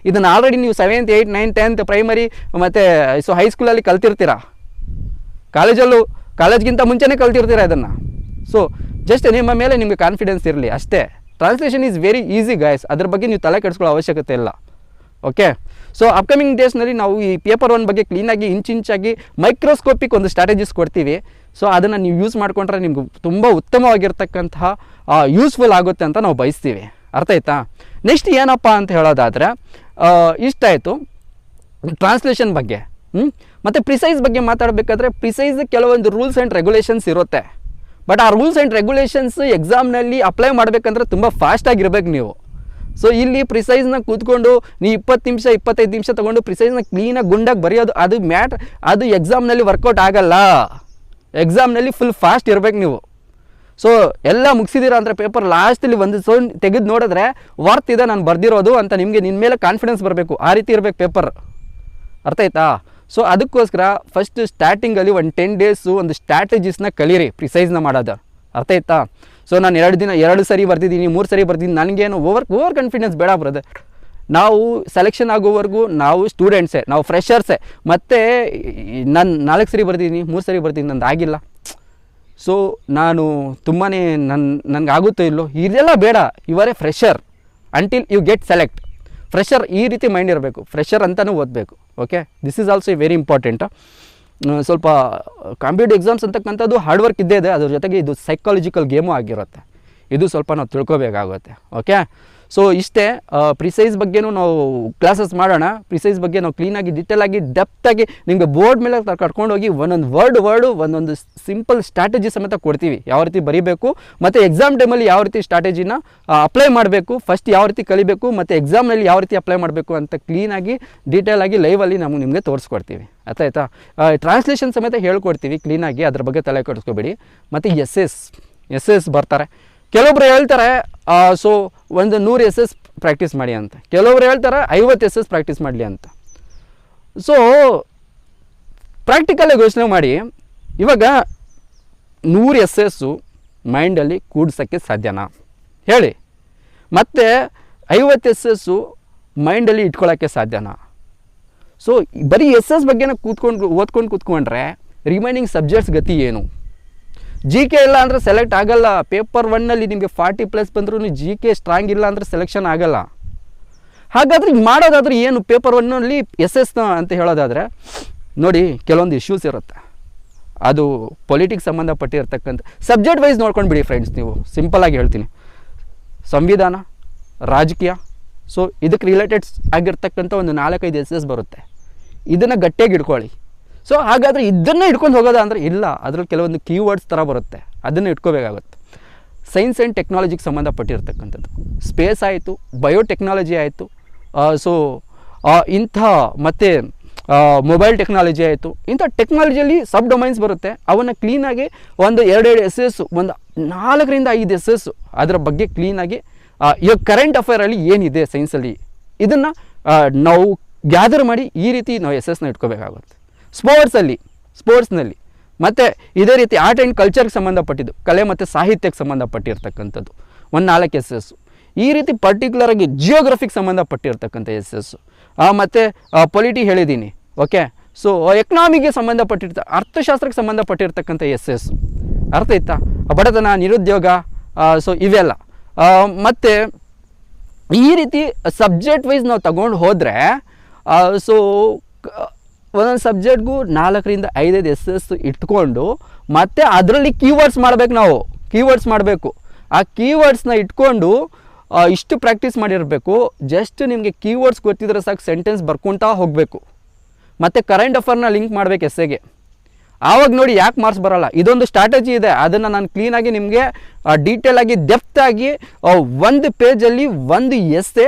ಇದನ್ನು ಆಲ್ರೆಡಿ ನೀವು 7th 8th 9th 10th primary ಮತ್ತು ಸೊ ಹೈಸ್ಕೂಲಲ್ಲಿ ಕಲ್ತಿರ್ತೀರ, ಕಾಲೇಜ್ಗಿಂತ ಮುಂಚೆನೇ ಕಲ್ತಿರ್ತೀರ ಇದನ್ನು. ಸೊ ಜಸ್ಟ್ ನಿಮ್ಮ ಮೇಲೆ ನಿಮಗೆ ಕಾನ್ಫಿಡೆನ್ಸ್ ಇರಲಿ ಅಷ್ಟೇ. Translation is very easy guys, ಅದ್ರ ಬಗ್ಗೆ ನೀವು ತಲೆ ಕೆಡಿಸ್ಕೊಳ್ಳೋ ಅವಶ್ಯಕತೆ ಇಲ್ಲ. ಓಕೆ? ಸೊ ಅಪ್ಕಮಿಂಗ್ ಡೇಸ್ನಲ್ಲಿ ನಾವು ಈ ಪೇಪರ್ 1 ಬಗ್ಗೆ ಕ್ಲೀನಾಗಿ ಇಂಚಾಗಿ ಮೈಕ್ರೋಸ್ಕೋಪಿಕ್ ಒಂದು ಸ್ಟ್ರಾಟಜೀಸ್ ಕೊಡ್ತೀವಿ. ಸೊ ಅದನ್ನು ನೀವು ಯೂಸ್ ಮಾಡಿಕೊಂಡ್ರೆ ನಿಮ್ಗೆ ತುಂಬ ಉತ್ತಮವಾಗಿರ್ತಕ್ಕಂತಹ ಯೂಸ್ಫುಲ್ ಆಗುತ್ತೆ ಅಂತ ನಾವು ಬಯಸ್ತೀವಿ. ಅರ್ಥ ಆಯ್ತಾ? ನೆಕ್ಸ್ಟ್ ಏನಪ್ಪ ಅಂತ ಹೇಳೋದಾದರೆ, ಇಷ್ಟಾಯಿತು ಟ್ರಾನ್ಸ್ಲೇಷನ್ ಬಗ್ಗೆ. ಮತ್ತು ಪ್ರಿಸೈಸ್ ಬಗ್ಗೆ ಮಾತಾಡಬೇಕಾದ್ರೆ, ಪ್ರಿಸೈಸ್ ಕೆಲವೊಂದು ರೂಲ್ಸ್ ಆ್ಯಂಡ್ ರೆಗ್ಯುಲೇಷನ್ಸ್ ಇರುತ್ತೆ. ಬಟ್ ಆ ರೂಲ್ಸ್ ಆ್ಯಂಡ್ ರೆಗ್ಯುಲೇಷನ್ಸ್ ಎಕ್ಸಾಮ್ನಲ್ಲಿ ಅಪ್ಲೈ ಮಾಡಬೇಕಂದ್ರೆ ತುಂಬ ಫಾಸ್ಟಾಗಿರ್ಬೇಕು ನೀವು. ಸೊ ಇಲ್ಲಿ ಪ್ರಿಸೈಸ್ನ ಕೂತ್ಕೊಂಡು ನೀವು 20 ನಿಮಿಷ 25 ನಿಮಿಷ ತೊಗೊಂಡು ಪ್ರಿಸೈಸ್ನ ಕ್ಲೀನಾಗಿ ಗುಂಡಾಗಿ ಬರೆಯೋದು ಅದು ಎಕ್ಸಾಮ್ನಲ್ಲಿ ವರ್ಕೌಟ್ ಆಗಲ್ಲ. ಎಕ್ಸಾಮ್ನಲ್ಲಿ ಫುಲ್ ಫಾಸ್ಟ್ ಇರಬೇಕು ನೀವು. ಸೊ ಎಲ್ಲ ಮುಗಿಸಿದ್ದೀರಾ ಅಂದರೆ ಪೇಪರ್ ಲಾಸ್ಟಲ್ಲಿ ಒಂದು ಸೌಂಡ್ ತೆಗೆದು ನೋಡಿದ್ರೆ ವರ್ತ್ ಇದೆ ನಾನು ಬರ್ದಿರೋದು ಅಂತ ನಿಮಗೆ ನಿಮ್ಮ ಮೇಲೆ ಕಾನ್ಫಿಡೆನ್ಸ್ ಬರಬೇಕು. ಆ ರೀತಿ ಇರಬೇಕು ಪೇಪರ್. ಅರ್ಥ ಆಯ್ತಾ? ಸೊ ಅದಕ್ಕೋಸ್ಕರ ಫಸ್ಟ್ ಸ್ಟಾರ್ಟಿಂಗಲ್ಲಿ ಒಂದು 10 ಡೇಸು ಒಂದು ಸ್ಟ್ರಾಟಜೀಸ್ನ ಕಲೀರಿ ಪ್ರಿಸೈಸ್ನ ಮಾಡೋದು. ಅರ್ಥ ಆಯ್ತಾ? ಸೊ ನಾನು 2 ಸರಿ ಬರ್ತಿದ್ದೀನಿ, 3 ಸರಿ ಬರ್ತಿದ್ದೀನಿ, ನನಗೇನು ಓವರ್ ಕಾನ್ಫಿಡೆನ್ಸ್ ಬೇಡ ಬ್ರದರ್. ನಾವು ಸೆಲೆಕ್ಷನ್ ಆಗೋವರೆಗೂ ನಾವು ಸ್ಟೂಡೆಂಟ್ಸೇ, ನಾವು ಫ್ರೆಷರ್ಸೇ. ಮತ್ತು ನಾನು 4 ಸರಿ ಬರ್ತಿದ್ದೀನಿ, 3 ಸರಿ ಬರ್ತೀನಿ, ನಂದು ಆಗಿಲ್ಲ. ಸೊ ನಾನು ತುಂಬಾ ನನಗೆ ಆಗುತ್ತೋ ಇಲ್ಲೋ ಇದೆಲ್ಲ ಬೇಡ. You are a fresher until you get select. Fresher ಈ ರೀತಿ ಮೈಂಡ್ ಇರಬೇಕು, ಫ್ರೆಷರ್ ಅಂತಲೂ ಓದಬೇಕು. Okay? This is also very important. ಸ್ವಲ್ಪ ಕಾಂಪಿಟೇಟಿವ್ ಎಕ್ಸಾಮ್ಸ್ ಅಂತಕ್ಕಂಥದ್ದು ಹಾರ್ಡ್ ವರ್ಕ್ ಇದ್ದೇ ಇದೆ, ಅದ್ರ ಜೊತೆಗೆ ಇದು ಸೈಕಾಲಜಿಕಲ್ ಗೇಮು ಆಗಿರುತ್ತೆ. ಇದು ಸ್ವಲ್ಪ ನಾವು ತಿಳ್ಕೊಬೇಕಾಗುತ್ತೆ. ಓಕೆ? ಸೊ ಇಷ್ಟೇ. ಪ್ರಿಸೈಸ್ ಬಗ್ಗೆನೂ ನಾವು ಕ್ಲಾಸಸ್ ಮಾಡೋಣ. ಪ್ರಿಸೈಸ್ ಬಗ್ಗೆ ನಾವು ಕ್ಲೀನಾಗಿ ಡಿಟೇಲಾಗಿ ಡೆಪ್ತಾಗಿ ನಿಮಗೆ ಬೋರ್ಡ್ ಮೇಲೆ ಕರ್ಕೊಂಡೋಗಿ ಒಂದೊಂದು ವರ್ಡು ಒಂದೊಂದು ಸಿಂಪಲ್ ಸ್ಟ್ರಾಟಜಿ ಸಮೇತ ಕೊಡ್ತೀವಿ. ಯಾವ ರೀತಿ ಬರೀಬೇಕು ಮತ್ತು ಎಕ್ಸಾಮ್ ಟೈಮಲ್ಲಿ ಯಾವ ರೀತಿ ಸ್ಟ್ರಾಟಜಿನ ಅಪ್ಲೈ ಮಾಡಬೇಕು, ಫಸ್ಟ್ ಯಾವ ರೀತಿ ಕಲಿಬೇಕು ಮತ್ತು ಎಕ್ಸಾಮ್ನಲ್ಲಿ ಯಾವ ರೀತಿ ಅಪ್ಲೈ ಮಾಡಬೇಕು ಅಂತ ಕ್ಲೀನಾಗಿ ಡೀಟೇಲಾಗಿ ಲೈವಲ್ಲಿ ನಿಮಗೆ ತೋರಿಸ್ಕೊಡ್ತೀವಿ. ಅರ್ಥ ಆಯ್ತಾ? ಟ್ರಾನ್ಸ್ಲೇಷನ್ ಸಮೇತ ಹೇಳ್ಕೊಡ್ತೀವಿ ಕ್ಲೀನಾಗಿ, ಅದ್ರ ಬಗ್ಗೆ ತಲೆ ಕೆಡಿಸ್ಕೊಬೇಡಿ. ಮತ್ತು ಎಸ್ ಎಸ್ ಬರ್ತಾರೆ. ಕೆಲವೊಬ್ರು ಹೇಳ್ತಾರೆ ಸೊ ಒಂದು 100 SS ಪ್ರಾಕ್ಟೀಸ್ ಮಾಡಿ ಅಂತ, ಕೆಲವೊಬ್ರು ಹೇಳ್ತಾರೆ 50 SS ಪ್ರಾಕ್ಟೀಸ್ ಮಾಡಲಿ ಅಂತ. ಸೊ ಪ್ರಾಕ್ಟಿಕಲಾಗಿ ಯೋಚನೆ ಮಾಡಿ, ಇವಾಗ 100 SS ಮೈಂಡಲ್ಲಿ ಕೂಡ್ಸೋಕ್ಕೆ ಸಾಧ್ಯನಾ ಹೇಳಿ? ಮತ್ತು 50 SS ಮೈಂಡಲ್ಲಿ ಇಟ್ಕೊಳ್ಳೋಕ್ಕೆ ಸಾಧ್ಯನಾ? ಸೊ ಬರೀ SS ಬಗ್ಗೆನ ಓದ್ಕೊಂಡು ಕೂತ್ಕೊಂಡ್ರೆ ರಿಮೈನಿಂಗ್ ಸಬ್ಜೆಕ್ಟ್ಸ್ ಗತಿ ಏನು? GK ಇಲ್ಲ ಅಂದರೆ ಸೆಲೆಕ್ಟ್ ಆಗಲ್ಲ. ಪೇಪರ್ 1ನಲ್ಲಿ ನಿಮಗೆ 40+ ಬಂದರೂ GK ಸ್ಟ್ರಾಂಗ್ ಇಲ್ಲ ಅಂದರೆ ಸೆಲೆಕ್ಷನ್ ಆಗಲ್ಲ. ಹಾಗಾದ್ರೆ ಈಗ ಮಾಡೋದಾದ್ರೆ ಏನು ಪೇಪರ್ ಒನ್ನಲ್ಲಿ ಎಸ್ ಅಂತ ಹೇಳೋದಾದರೆ ನೋಡಿ, ಕೆಲವೊಂದು ಇಶ್ಯೂಸ್ ಇರುತ್ತೆ, ಅದು ಪೊಲಿಟಿಕ್ಸ್ ಸಂಬಂಧಪಟ್ಟಿರ್ತಕ್ಕಂಥ ಸಬ್ಜೆಕ್ಟ್ ವೈಸ್ ನೋಡ್ಕೊಂಡು ಬಿಡಿ ಫ್ರೆಂಡ್ಸ್. ನೀವು ಸಿಂಪಲಾಗಿ ಹೇಳ್ತೀನಿ, ಸಂವಿಧಾನ, ರಾಜಕೀಯ, ಸೊ ಇದಕ್ಕೆ ರಿಲೇಟೆಡ್ಸ್ ಆಗಿರ್ತಕ್ಕಂಥ ಒಂದು 4-5 ಎಸ್ ಬರುತ್ತೆ. ಇದನ್ನು ಗಟ್ಟಿಯಾಗಿ ಇಟ್ಕೊಳ್ಳಿ. ಸೊ ಹಾಗಾದರೆ ಇದನ್ನು ಇಟ್ಕೊಂಡು ಹೋಗೋದಾ ಅಂದರೆ ಇಲ್ಲ, ಅದರಲ್ಲಿ ಕೆಲವೊಂದು ಕೀವರ್ಡ್ಸ್ ಥರ ಬರುತ್ತೆ, ಅದನ್ನು ಇಟ್ಕೋಬೇಕಾಗುತ್ತೆ. ಸೈನ್ಸ್ ಆ್ಯಂಡ್ ಟೆಕ್ನಾಲಜಿಗೆ ಸಂಬಂಧಪಟ್ಟಿರ್ತಕ್ಕಂಥದ್ದು, ಸ್ಪೇಸ್ ಆಯಿತು, ಬಯೋಟೆಕ್ನಾಲಜಿ ಆಯಿತು, ಸೊ ಇಂಥ ಮತ್ತು ಮೊಬೈಲ್ ಟೆಕ್ನಾಲಜಿ ಆಯಿತು, ಇಂಥ ಟೆಕ್ನಾಲಜಿಯಲ್ಲಿ ಸಬ್ ಡೊಮೈನ್ಸ್ ಬರುತ್ತೆ. ಅವನ್ನು ಕ್ಲೀನಾಗಿ ಒಂದು 2 ಎಸ್ ಎಸ್, ಒಂದು 4-5 ಎಸ್ ಎಸ್ ಅದರ ಬಗ್ಗೆ ಕ್ಲೀನಾಗಿ ಇವಾಗ ಕರೆಂಟ್ ಅಫೇರಲ್ಲಿ ಏನಿದೆ ಸೈನ್ಸಲ್ಲಿ ಇದನ್ನು ನಾವು ಗ್ಯಾದರ್ ಮಾಡಿ ಈ ರೀತಿ ನಾವು ಎಸ್ ಎಸ್ನ ಇಟ್ಕೋಬೇಕಾಗುತ್ತೆ. ಸ್ಪೋರ್ಟ್ಸ್ನಲ್ಲಿ ಮತ್ತು ಇದೇ ರೀತಿ ಆರ್ಟ್ ಆ್ಯಂಡ್ ಕಲ್ಚರ್ಗೆ ಸಂಬಂಧಪಟ್ಟಿದ್ದು, ಕಲೆ ಮತ್ತು ಸಾಹಿತ್ಯಕ್ಕೆ ಸಂಬಂಧಪಟ್ಟಿರ್ತಕ್ಕಂಥದ್ದು ಒಂದು 4 ಎಸ್ ಎಸ್. ಈ ರೀತಿ ಪರ್ಟಿಕ್ಯುಲರಾಗಿ ಜಿಯೋಗ್ರಫಿಗೆ ಸಂಬಂಧಪಟ್ಟಿರ್ತಕ್ಕಂಥ ಎಸ್ ಎಸ್, ಮತ್ತು ಪೊಲಿಟಿ ಹೇಳಿದ್ದೀನಿ. ಓಕೆ, ಸೊ ಎಕನಾಮಿಗೆ ಅರ್ಥಶಾಸ್ತ್ರಕ್ಕೆ ಸಂಬಂಧಪಟ್ಟಿರ್ತಕ್ಕಂಥ ಎಸ್ ಎಸ್. ಅರ್ಥ ಆಯ್ತಾ? ಬಡತನ, ನಿರುದ್ಯೋಗ, ಸೊ ಇವೆಲ್ಲ. ಮತ್ತು ಈ ರೀತಿ ಸಬ್ಜೆಕ್ಟ್ ವೈಸ್ ನಾವು ತಗೊಂಡು ಹೋದರೆ ಸೊ ಒಂದೊಂದು ಸಬ್ಜೆಕ್ಟ್ಗೂ 4-5 ಎಸ್ ಎಸ್ ಇಟ್ಕೊಂಡು ಮತ್ತು ಅದರಲ್ಲಿ ಕೀವರ್ಡ್ಸ್ ಮಾಡಬೇಕು. ಆ ಕೀವರ್ಡ್ಸ್ನ ಇಟ್ಕೊಂಡು ಇಷ್ಟು ಪ್ರಾಕ್ಟೀಸ್ ಮಾಡಿರಬೇಕು. ಜಸ್ಟ್ ನಿಮಗೆ ಕೀವರ್ಡ್ಸ್ ಗೊತ್ತಿದ್ರೆ ಸಾಕು, ಸೆಂಟೆನ್ಸ್ ಬರ್ಕೊಳ್ತಾ ಹೋಗಬೇಕು. ಮತ್ತು ಕರೆಂಟ್ ಅಫೇರ್ನ ಲಿಂಕ್ ಮಾಡಬೇಕು ಎಸ್ಸೆಗೆ. ಆವಾಗ ನೋಡಿ ಯಾಕೆ ಮಾರ್ಕ್ಸ್ ಬರೋಲ್ಲ. ಇದೊಂದು ಸ್ಟ್ರಾಟಜಿ ಇದೆ, ಅದನ್ನು ನಾನು ಕ್ಲೀನಾಗಿ ನಿಮಗೆ ಡೀಟೇಲಾಗಿ ಡೆಪ್ತಾಗಿ ಒಂದು ಪೇಜಲ್ಲಿ ಒಂದು ಎಸ್ಸೆ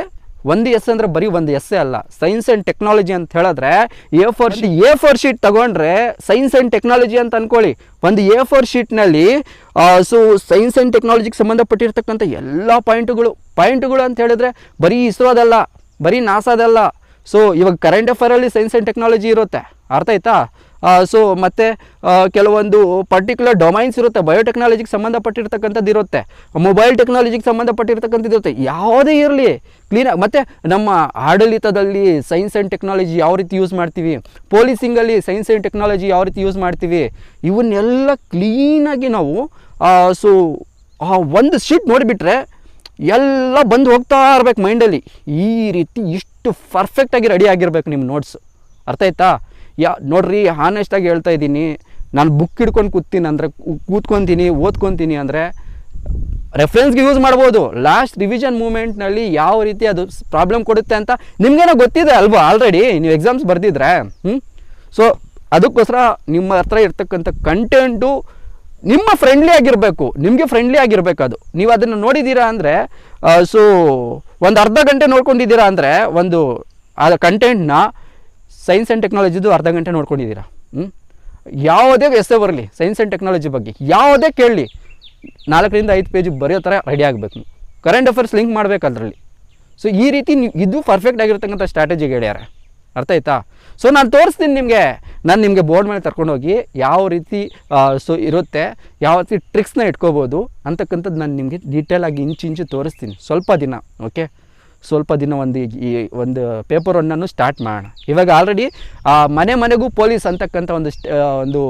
ಅಂದರೆ ಬರೀ ಒಂದು ಎಸ್ಸೆ ಅಲ್ಲ. ಸೈನ್ಸ್ ಆ್ಯಂಡ್ ಟೆಕ್ನಾಲಜಿ ಅಂತ ಹೇಳಿದ್ರೆ A4 ಶೀಟ್ ತಗೊಂಡ್ರೆ ಸೈನ್ಸ್ ಆ್ಯಂಡ್ ಟೆಕ್ನಾಲಜಿ ಅಂತ ಅಂದ್ಕೊಳ್ಳಿ. ಒಂದು A4 ಶೀಟ್ನಲ್ಲಿ ಸೊ ಸೈನ್ಸ್ ಆ್ಯಂಡ್ ಟೆಕ್ನಾಲಜಿಗೆ ಸಂಬಂಧಪಟ್ಟಿರ್ತಕ್ಕಂಥ ಎಲ್ಲ ಪಾಯಿಂಟುಗಳು ಅಂತ ಹೇಳಿದ್ರೆ ಬರೀ ಇಸ್ರೋದಲ್ಲ, ಬರೀ ನಾಸಾದಲ್ಲ. ಸೊ ಇವಾಗ ಕರೆಂಟ್ ಅಫೇರಲ್ಲಿ ಸೈನ್ಸ್ ಆ್ಯಂಡ್ ಟೆಕ್ನಾಲಜಿ ಇರುತ್ತೆ, ಅರ್ಥ ಆಯ್ತಾ? ಸೊ ಮತ್ತು ಕೆಲವೊಂದು ಪರ್ಟಿಕ್ಯುಲರ್ ಡೊಮೈನ್ಸ್ ಇರುತ್ತೆ, ಬಯೋಟೆಕ್ನಾಲಜಿಗೆ ಸಂಬಂಧಪಟ್ಟಿರ್ತಕ್ಕಂಥದ್ದು ಇರುತ್ತೆ, ಮೊಬೈಲ್ ಟೆಕ್ನಾಲಜಿಗೆ ಸಂಬಂಧಪಟ್ಟಿರ್ತಕ್ಕಂಥದ್ದು ಇರುತ್ತೆ. ಯಾವುದೇ ಇರಲಿ ಕ್ಲೀನಾಗಿ. ಮತ್ತು ನಮ್ಮ ಆಡಳಿತದಲ್ಲಿ ಸೈನ್ಸ್ ಆ್ಯಂಡ್ ಟೆಕ್ನಾಲಜಿ ಯಾವ ರೀತಿ ಯೂಸ್ ಮಾಡ್ತೀವಿ, ಪೊಲೀಸಿಂಗಲ್ಲಿ ಸೈನ್ಸ್ ಆ್ಯಂಡ್ ಟೆಕ್ನಾಲಜಿ ಯಾವ ರೀತಿ ಯೂಸ್ ಮಾಡ್ತೀವಿ, ಇವನ್ನೆಲ್ಲ ಕ್ಲೀನಾಗಿ ನಾವು ಸೊ ಒಂದು ಶೀಟ್ ನೋಡಿಬಿಟ್ರೆ ಎಲ್ಲ ಬಂದು ಹೋಗ್ತಾ ಇರ್ಬೇಕು ಮೈಂಡಲ್ಲಿ. ಈ ರೀತಿ ಇಷ್ಟು ಪರ್ಫೆಕ್ಟಾಗಿ ರೆಡಿ ಆಗಿರ್ಬೇಕು ನಿಮ್ಮ ನೋಟ್ಸ್. ಅರ್ಥ ಆಯ್ತಾ? ನೋಡ್ರಿ, ಹಾನೆಸ್ಟಾಗಿ ಹೇಳ್ತಾ ಇದ್ದೀನಿ, ನಾನು ಬುಕ್ ಹಿಡ್ಕೊಂಡು ಓದ್ಕೊತೀನಿ ಅಂದರೆ ರೆಫರೆನ್ಸ್ಗೆ ಯೂಸ್ ಮಾಡ್ಬೋದು. ಲಾಸ್ಟ್ ರಿವಿಷನ್ ಮೂಮೆಂಟ್ನಲ್ಲಿ ಯಾವ ರೀತಿ ಅದು ಪ್ರಾಬ್ಲಮ್ ಕೊಡುತ್ತೆ ಅಂತ ನಿಮಗೇನೋ ಗೊತ್ತಿದೆ ಅಲ್ವಾ ಆಲ್ರೆಡಿ, ನೀವು ಎಕ್ಸಾಮ್ಸ್ ಬರೆದಿದ್ರೆ. ಸೊ ಅದಕ್ಕೋಸ್ಕರ ನಿಮ್ಮ ಹತ್ರ ಇರ್ತಕ್ಕಂಥ ಕಂಟೆಂಟು ನಿಮಗೆ ಫ್ರೆಂಡ್ಲಿ ಆಗಿರಬೇಕು. ಅದು ನೀವು ಅದನ್ನು ನೋಡಿದ್ದೀರಾ ಅಂದರೆ ಸೊ ಒಂದು ಅರ್ಧ ಗಂಟೆ ನೋಡ್ಕೊಂಡಿದ್ದೀರಾ ಅಂದರೆ ಒಂದು ಆ ಕಂಟೆಂಟ್ನ ಸೈನ್ಸ್ ಆ್ಯಂಡ್ ಟೆಕ್ನಾಲಜಿದು ಅರ್ಧ ಗಂಟೆ ನೋಡ್ಕೊಂಡಿದ್ದೀರಾ. ಯಾವುದೇ ಎಸ್ಸೆ ಬರಲಿ ಸೈನ್ಸ್ ಆ್ಯಂಡ್ ಟೆಕ್ನಾಲಜಿ ಬಗ್ಗೆ, ಯಾವುದೇ ಕೇಳಲಿ 4-5 ಪೇಜ್ ಬರೆಯೋ ಥರ ರೆಡಿ ಆಗಬೇಕು. ಕರೆಂಟ್ ಅಫೇರ್ಸ್ ಲಿಂಕ್ ಮಾಡಬೇಕು ಅದರಲ್ಲಿ. ಸೊ ಈ ರೀತಿ ಇದು ಪರ್ಫೆಕ್ಟ್ ಆಗಿರ್ತಕ್ಕಂಥ ಸ್ಟ್ರಾಟಜಿಗೆ ಹೇಳ್ಯಾರೆ. ಅರ್ಥ ಆಯ್ತಾ? ಸೊ ನಾನು ತೋರಿಸ್ತೀನಿ ನಿಮಗೆ ಬೋರ್ಡ್ ಮೇಲೆ ಕರ್ಕೊಂಡೋಗಿ ಯಾವ ರೀತಿ ಸೊ ಇರುತ್ತೆ, ಯಾವ ರೀತಿ ಟ್ರಿಕ್ಸ್ನ ಇಟ್ಕೋಬೋದು ಅಂತಕ್ಕಂಥದ್ದು ನಾನು ನಿಮಗೆ ಡೀಟೇಲಾಗಿ ಇಂಚು ತೋರಿಸ್ತೀನಿ ಸ್ವಲ್ಪ ದಿನ. ಓಕೆ, ಸ್ವಲ್ಪ ದಿನ ಒಂದು ಪೇಪರ್ ಒನ್ನನ್ನು ಸ್ಟಾರ್ಟ್ ಮಾಡೋಣ. ಇವಾಗ ಆಲ್ರೆಡಿ ಮನೆಗೂ ಪೊಲೀಸ್ ಅಂತಕ್ಕಂಥ ಒಂದು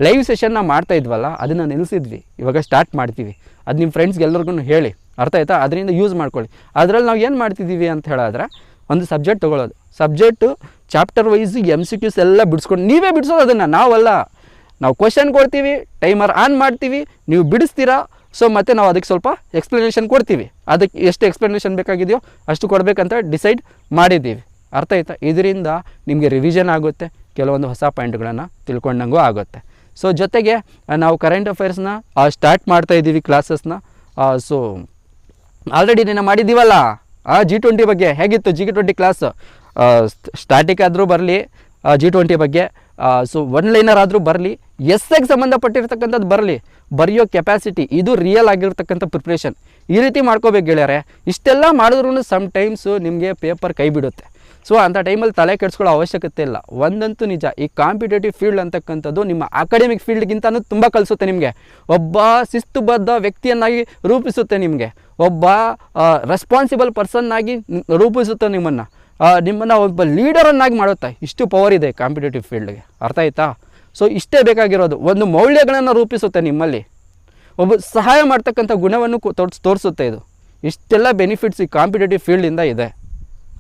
ಲೈವ್ ಸೆಷನ್ನ ಮಾಡ್ತಾ ಇದ್ವಲ್ಲ, ಅದನ್ನು ನಿಲ್ಲಿಸಿದ್ವಿ. ಇವಾಗ ಸ್ಟಾರ್ಟ್ ಮಾಡ್ತೀವಿ. ಅದು ನಿಮ್ಮ ಫ್ರೆಂಡ್ಸ್ಗೆಲ್ಲರಿಗೂ ಹೇಳಿ, ಅರ್ಥ ಆಯ್ತಾ? ಅದರಿಂದ ಯೂಸ್ ಮಾಡ್ಕೊಳ್ಳಿ. ಅದರಲ್ಲಿ ನಾವು ಏನು ಮಾಡ್ತಿದ್ದೀವಿ ಅಂತ ಹೇಳಿದ್ರೆ, ಒಂದು ಸಬ್ಜೆಕ್ಟ್ ತೊಗೊಳ್ಳೋದು, ಸಬ್ಜೆಕ್ಟು ಚಾಪ್ಟರ್ ವೈಸ್ MCQs ಎಲ್ಲ ಬಿಡಿಸ್ಕೊಂಡು ನೀವೇ ಬಿಡಿಸೋದು. ಅದನ್ನು ನಾವು ಕ್ವಶನ್ ಕೊಡ್ತೀವಿ, ಟೈಮರ್ ಆನ್ ಮಾಡ್ತೀವಿ, ನೀವು ಬಿಡಿಸ್ತೀರಾ. ಸೊ ಮತ್ತು ನಾವು ಅದಕ್ಕೆ ಸ್ವಲ್ಪ ಎಕ್ಸ್ಪ್ಲನೇಷನ್ ಕೊಡ್ತೀವಿ. ಅದಕ್ಕೆ ಎಷ್ಟು ಎಕ್ಸ್ಪ್ಲನೇಷನ್ ಬೇಕಾಗಿದೆಯೋ ಅಷ್ಟು ಕೊಡಬೇಕಂತ ಡಿಸೈಡ್ ಮಾಡಿದ್ದೀವಿ. ಅರ್ಥ ಆಯ್ತಾ? ಇದರಿಂದ ನಿಮಗೆ ರಿವಿಷನ್ ಆಗುತ್ತೆ, ಕೆಲವೊಂದು ಹೊಸ ಪಾಯಿಂಟ್ಗಳನ್ನು ತಿಳ್ಕೊಂಡಂಗೂ ಆಗುತ್ತೆ. ಸೊ ಜೊತೆಗೆ ನಾವು ಕರೆಂಟ್ ಅಫೇರ್ಸ್ನ ಸ್ಟಾರ್ಟ್ ಮಾಡ್ತಾಯಿದ್ದೀವಿ ಕ್ಲಾಸಸ್ನ. ಸೊ ಆಲ್ರೆಡಿ ನಿನ್ನ ಮಾಡಿದ್ದೀವಲ್ಲ G20 ಬಗ್ಗೆ. ಹೇಗಿತ್ತು G20 ಕ್ಲಾಸ್? ಸ್ಟಾಟಿಕ್ ಆದರೂ ಬರಲಿ, G20 ಬಗ್ಗೆ ಸೊ ಒನ್ ಲೈನರ್ ಆದರೂ ಬರಲಿ, ಎಸ್ಸೆಗೆ ಸಂಬಂಧಪಟ್ಟಿರ್ತಕ್ಕಂಥದ್ದು ಬರಲಿ, ಬರೆಯೋ ಕೆಪಾಸಿಟಿ ಇದು ರಿಯಲ್ ಆಗಿರ್ತಕ್ಕಂಥ ಪ್ರಿಪ್ರೇಷನ್ ಈ ರೀತಿ ಮಾಡ್ಕೋಬೇಕು ಗೆಳೆಯರೆ. ಇಷ್ಟೆಲ್ಲ ಮಾಡಿದ್ರೂ ಸಮ್ಟೈಮ್ಸು ನಿಮಗೆ ಪೇಪರ್ ಕೈ ಬಿಡುತ್ತೆ. ಸೊ ಅಂಥ ಟೈಮಲ್ಲಿ ತಲೆ ಕೆಡಿಸ್ಕೊಳ್ಳೋ ಅವಶ್ಯಕತೆ ಇಲ್ಲ. ಒಂದಂತೂ ನಿಜ, ಈ ಕಾಂಪಿಟೇಟಿವ್ ಫೀಲ್ಡ್ ಅಂತಕ್ಕಂಥದ್ದು ನಿಮ್ಮ ಅಕಾಡೆಮಿಕ್ ಫೀಲ್ಡ್ಗಿಂತನೂ ತುಂಬ ಕಲಿಸುತ್ತೆ. ನಿಮಗೆ ಒಬ್ಬ ಶಿಸ್ತುಬದ್ಧ ವ್ಯಕ್ತಿಯನ್ನಾಗಿ ರೂಪಿಸುತ್ತೆ, ನಿಮಗೆ ಒಬ್ಬ ರೆಸ್ಪಾನ್ಸಿಬಲ್ ಪರ್ಸನ್ನಾಗಿ ರೂಪಿಸುತ್ತೆ, ನಿಮ್ಮನ್ನು ಒಬ್ಬ ಲೀಡರನ್ನಾಗಿ ಮಾಡುತ್ತೆ. ಇಷ್ಟು ಪವರ್ ಇದೆ ಕಾಂಪಿಟೇಟಿವ್ ಫೀಲ್ಡ್ಗೆ. ಅರ್ಥ ಆಯ್ತಾ? ಸೊ ಇಷ್ಟೇ ಬೇಕಾಗಿರೋದು. ಒಂದು ಮೌಲ್ಯಗಳನ್ನು ರೂಪಿಸುತ್ತೆ ನಿಮ್ಮಲ್ಲಿ, ಒಬ್ಬ ಸಹಾಯ ಮಾಡ್ತಕ್ಕಂಥ ಗುಣವನ್ನು ತೋರಿಸುತ್ತೆ. ಇದು ಇಷ್ಟೆಲ್ಲ ಬೆನಿಫಿಟ್ಸ್ ಈ ಕಾಂಪಿಟೇಟಿವ್ ಫೀಲ್ಡಿಂದ ಇದೆ.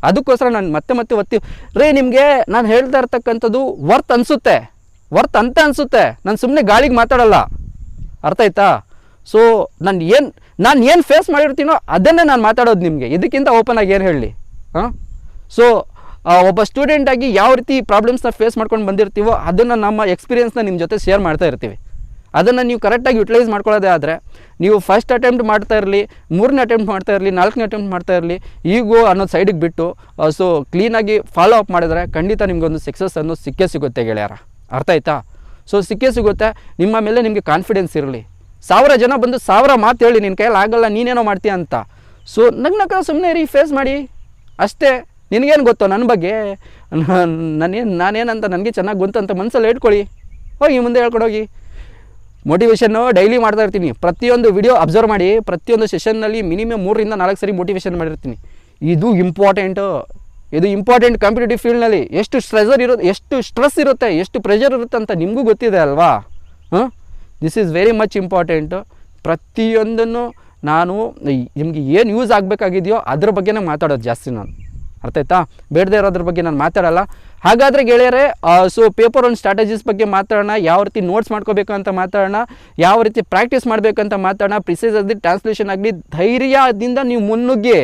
ಅದಕ್ಕೋಸ್ಕರ ನಾನು ಮತ್ತೆ ಮತ್ತೆ ಒತ್ತಿ ರೀ ನಿಮಗೆ ನಾನು ಹೇಳ್ತಾ ಇರ್ತಕ್ಕಂಥದ್ದು ವರ್ತ್ ಅನಿಸುತ್ತೆ, ವರ್ತ್ ಅಂತ ಅನಿಸುತ್ತೆ, ನಾನು ಸುಮ್ಮನೆ ಗಾಳಿಗೆ ಮಾತಾಡಲ್ಲ, ಅರ್ಥ ಆಯ್ತಾ? ಸೊ ನಾನು ಏನು ಫೇಸ್ ಮಾಡಿರ್ತೀನೋ ಅದನ್ನೇ ನಾನು ಮಾತಾಡೋದು ನಿಮಗೆ, ಇದಕ್ಕಿಂತ ಓಪನ್ ಆಗಿ ಏನು ಹೇಳಲಿ? ಹಾಂ, ಸೊ ಒಬ್ಬ ಸ್ಟೂಡೆಂಟಾಗಿ ಯಾವ ರೀತಿ ಪ್ರಾಬ್ಲಮ್ಸ್ನ ಫೇಸ್ ಮಾಡ್ಕೊಂಡು ಬಂದಿರ್ತೀವೋ ಅದನ್ನು ನಮ್ಮ ಎಕ್ಸ್ಪೀರಿಯೆನ್ಸ್ನ ನಿಮ್ಮ ಜೊತೆ ಶೇರ್ ಮಾಡ್ತಾ ಇರ್ತೀವಿ. ಅದನ್ನು ನೀವು ಕರೆಕ್ಟಾಗಿ ಯುಟಿಲೈಸ್ ಮಾಡ್ಕೊಳ್ಳೋದೇ ಆದರೆ ನೀವು ಫಸ್ಟ್ ಅಟೆಂಪ್ಟ್ ಮಾಡ್ತಾ ಇರಲಿ, 3ನೇ ಅಟೆಂಪ್ಟ್ ಮಾಡ್ತಾ ಇರಲಿ, 4ನೇ ಅಟೆಂಪ್ಟ್ ಮಾಡ್ತಾ ಇರಲಿ, ಈಗೋ ಅನ್ನೋದು ಸೈಡಿಗೆ ಬಿಟ್ಟು ಸೊ ಕ್ಲೀನಾಗಿ ಫಾಲೋ ಅಪ್ ಮಾಡಿದ್ರೆ ಖಂಡಿತ ನಿಮಗೊಂದು ಸಕ್ಸಸ್ ಅನ್ನೋದು ಸಿಕ್ಕೇ ಸಿಗುತ್ತೆ ಗೆಳೆಯರ, ಅರ್ಥ ಆಯ್ತಾ? ಸೊ ಸಿಕ್ಕೇ ಸಿಗುತ್ತೆ. ನಿಮ್ಮ ಮೇಲೆ ನಿಮಗೆ ಕಾನ್ಫಿಡೆನ್ಸ್ ಇರಲಿ. 1000 ಜನ ಬಂದು 1000 ಮಾತು ಹೇಳಿ ನಿನ್ನ ಕೈಯಲ್ಲಿ ಆಗಲ್ಲ, ನೀನೇನೋ ಮಾಡ್ತೀಯ ಅಂತ, ಸೊ ನಗ್ನಕ್ಕ ಸುಮ್ಮನೆ ರೀ, ಫೇಸ್ ಮಾಡಿ ಅಷ್ಟೇ. ನಿನಗೇನು ಗೊತ್ತೋ ನನ್ನ ಬಗ್ಗೆ, ನಾನೇನಂತ ನನಗೆ ಚೆನ್ನಾಗಿ ಗೊತ್ತು ಅಂತ ಮನಸ್ಸಲ್ಲಿ ಇಟ್ಕೊಳ್ಳಿ, ಹೋಗಿ ಮುಂದೆ ಹೇಳ್ಕೊಡೋಗಿ. ಮೋಟಿವೇಶನ್ನು ಡೈಲಿ ಮಾಡ್ತಾ ಇರ್ತೀನಿ. ಪ್ರತಿಯೊಂದು ವಿಡಿಯೋ ಅಬ್ಸರ್ವ್ ಮಾಡಿ, ಪ್ರತಿಯೊಂದು ಸೆಷನ್ನಲ್ಲಿ ಮಿನಿಮಮ್ 3 ರಿಂದ 4 ಸರಿ ಮೋಟಿವೇಶನ್ ಮಾಡಿರ್ತೀನಿ. ಇದು ಇಂಪಾರ್ಟೆಂಟ್ ಕಾಂಪಿಟೇಟಿವ್ ಫೀಲ್ಡ್ನಲ್ಲಿ. ಎಷ್ಟು ಸ್ಟ್ರೆಸ್ ಇರುತ್ತೆ, ಎಷ್ಟು ಪ್ರೆಷರ್ ಇರುತ್ತೆ ಅಂತ ನಿಮಗೂ ಗೊತ್ತಿದೆ ಅಲ್ವಾ? This is very much important. ಪ್ರತಿಯೊಂದನ್ನು ನಾನು ನಿಮಗೆ ಏನು ಯೂಸ್ ಆಗಬೇಕಾಗಿದೆಯೋ ಅದ್ರ ಬಗ್ಗೆನೇ ಮಾತಾಡೋದು ಜಾಸ್ತಿ ನಾನು, ಅರ್ಥ ಆಯ್ತಾ? ಬೇಡದೇ ಇರೋದ್ರ ಬಗ್ಗೆ ನಾನು ಮಾತಾಡಲ್ಲ. ಹಾಗಾದರೆ ಗೆಳೆಯರೆ, ಸೊ ಪೇಪರ್ 1 ಸ್ಟ್ರಾಟಜೀಸ್ ಬಗ್ಗೆ ಮಾತಾಡೋಣ, ಯಾವ ರೀತಿ ನೋಟ್ಸ್ ಮಾಡ್ಕೋಬೇಕು ಅಂತ ಮಾತಾಡೋಣ, ಯಾವ ರೀತಿ ಪ್ರಾಕ್ಟೀಸ್ ಮಾಡಬೇಕಂತ ಮಾತಾಡೋಣ. ಪ್ರಿಸೈಸ್ ಆಗಲಿ, ಟ್ರಾನ್ಸ್ಲೇಷನ್ ಆಗಲಿ, ಧೈರ್ಯದಿಂದ ನೀವು ಮುನ್ನುಗ್ಗಿ,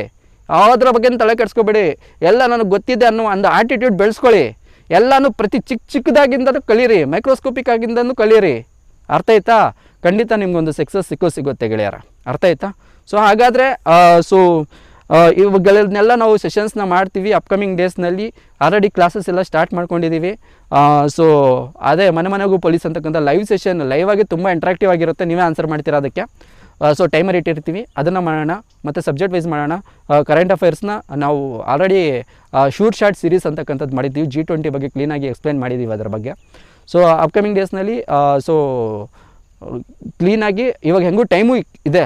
ಯಾವುದ್ರ ಬಗ್ಗೆ ತಲೆ ಕೆಡಿಸ್ಕೋಬೇಡಿ. ಎಲ್ಲ ನನಗೆ ಗೊತ್ತಿದೆ ಅನ್ನೋ ಒಂದು ಆಟಿಟ್ಯೂಡ್ ಬೆಳೆಸ್ಕೊಳ್ಳಿ. ಎಲ್ಲನೂ ಪ್ರತಿ ಚಿಕ್ಕದಾಗಿಂದನೂ ಕಲೀರಿ, ಮೈಕ್ರೋಸ್ಕೋಪಿಕ್ ಆಗಿಂದನೂ ಕಲೀರಿ, ಅರ್ಥ ಆಯ್ತಾ? ಖಂಡಿತ ನಿಮ್ಗೊಂದು ಸಕ್ಸಸ್ ಸಿಗುತ್ತೆ ಗೆಳೆಯರ, ಅರ್ಥ ಆಯ್ತಾ? ಸೊ ಹಾಗಾದರೆ ಇವುಗಳನ್ನೆಲ್ಲ ನಾವು ಸೆಷನ್ಸ್ನ ಮಾಡ್ತೀವಿ ಅಪ್ಕಮಿಂಗ್ ಡೇಸ್ನಲ್ಲಿ. ಆಲ್ರೆಡಿ ಕ್ಲಾಸಸ್ ಎಲ್ಲ ಸ್ಟಾರ್ಟ್ ಮಾಡ್ಕೊಂಡಿದ್ದೀವಿ. ಸೊ ಅದೇ ಮನೆಗೂ ಪೊಲೀಸ್ ಅಂತಕ್ಕಂಥ ಲೈವ್ ಸೆಷನ್, ಲೈವ್ ಆಗಿ ತುಂಬ ಇಂಟ್ರಾಕ್ಟಿವ್ ಆಗಿರುತ್ತೆ, ನೀವೇ ಆನ್ಸರ್ ಮಾಡ್ತೀರಾ ಅದಕ್ಕೆ. ಸೊ ಟೈಮರ್ ಇಟ್ಟಿರ್ತೀವಿ, ಅದನ್ನು ಮಾಡೋಣ. ಮತ್ತು ಸಬ್ಜೆಕ್ಟ್ ವೈಸ್ ಮಾಡೋಣ. ಕರೆಂಟ್ ಅಫೇರ್ಸ್ನ ನಾವು ಆಲ್ರೆಡಿ ಶೂಟ್ ಶಾರ್ಟ್ ಸೀರೀಸ್ ಅಂತಕ್ಕಂಥದ್ದು ಮಾಡಿದ್ದೀವಿ. G20 ಬಗ್ಗೆ ಕ್ಲೀನಾಗಿ ಎಕ್ಸ್ಪ್ಲೈನ್ ಮಾಡಿದ್ದೀವಿ ಅದರ ಬಗ್ಗೆ. ಸೊ ಅಪ್ಕಮಿಂಗ್ ಡೇಸ್ನಲ್ಲಿ ಸೊ ಕ್ಲೀನಾಗಿ ಇವಾಗ ಹೆಂಗೂ ಟೈಮು ಇದೆ,